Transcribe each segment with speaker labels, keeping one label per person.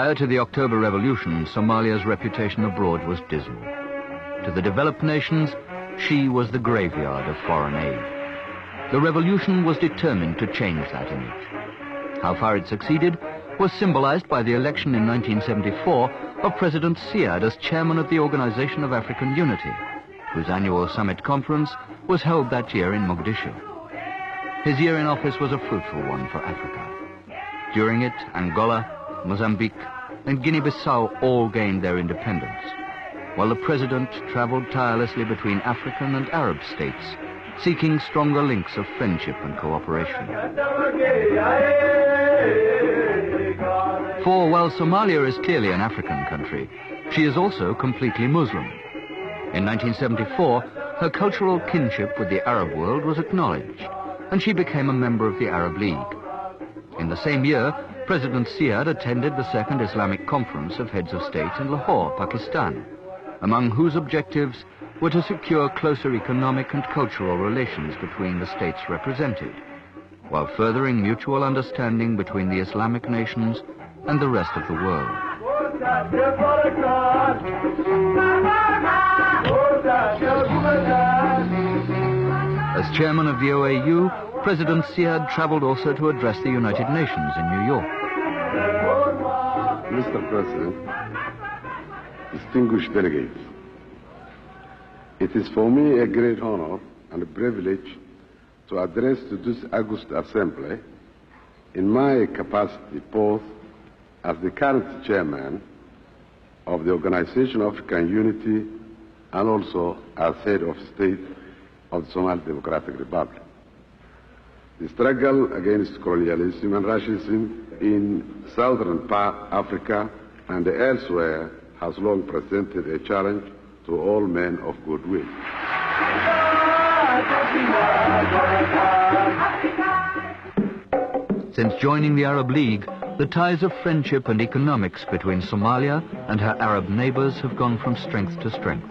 Speaker 1: Prior to the October Revolution, Somalia's reputation abroad was dismal. To the developed nations, she was the graveyard of foreign aid. The revolution was determined to change that image. How far it succeeded was symbolized by the election in 1974 of President Siad as chairman of the Organization of African Unity, whose annual summit conference was held that year in Muqdisho. His year in office was a fruitful one for Africa. During it, Angola, Mozambique, and Guinea-Bissau all gained their independence, while the president traveled tirelessly between African and Arab states, seeking stronger links of friendship and cooperation. For while Somalia is clearly an African country, she is also completely Muslim. In 1974, her cultural kinship with the Arab world was acknowledged, and she became a member of the Arab League. In the same year, President Siad attended the Second Islamic Conference of Heads of State in Lahore, Pakistan, among whose objectives were to secure closer economic and cultural relations between the states represented, while furthering mutual understanding between the Islamic nations and the rest of the world. As chairman of the OAU, President Siad traveled also to address the United Nations in New York.
Speaker 2: Mr. President, distinguished delegates, it is for me a great honor and a privilege to address to this august assembly in my capacity both as the current chairman of the Organization of African Unity and also as head of state of the Somali Democratic Republic. The struggle against colonialism and racism in southern Africa and elsewhere has long presented a challenge to all men of goodwill.
Speaker 1: Since joining the Arab League, the ties of friendship and economics between Somalia and her Arab neighbors have gone from strength to strength.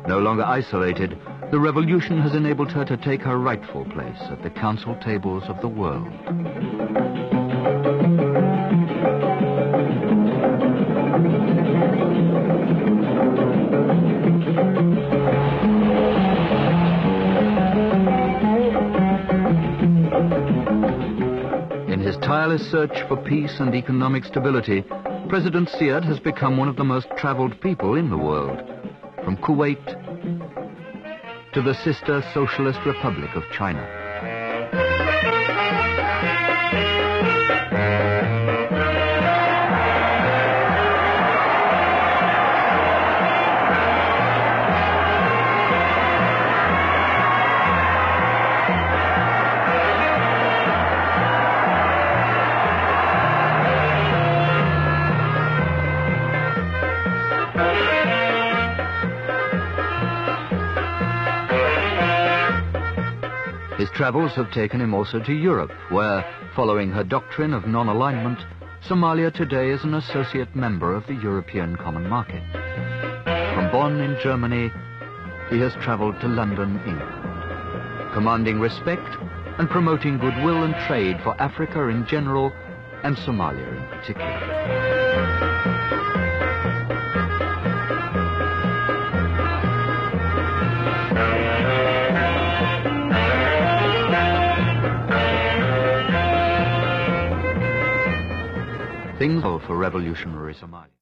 Speaker 1: No longer isolated, the revolution has enabled her to take her rightful place at the council tables of the world. In his tireless search for peace and economic stability, President Siad has become one of the most traveled people in the world, from Kuwait to the sister Socialist Republic of China. His travels have taken him also to Europe, where, following her doctrine of non-alignment, Somalia today is an associate member of the European Common Market. From Bonn in Germany, he has traveled to London, England, commanding respect and promoting goodwill and trade for Africa in general and Somalia in particular. Things for revolutionary Somalia.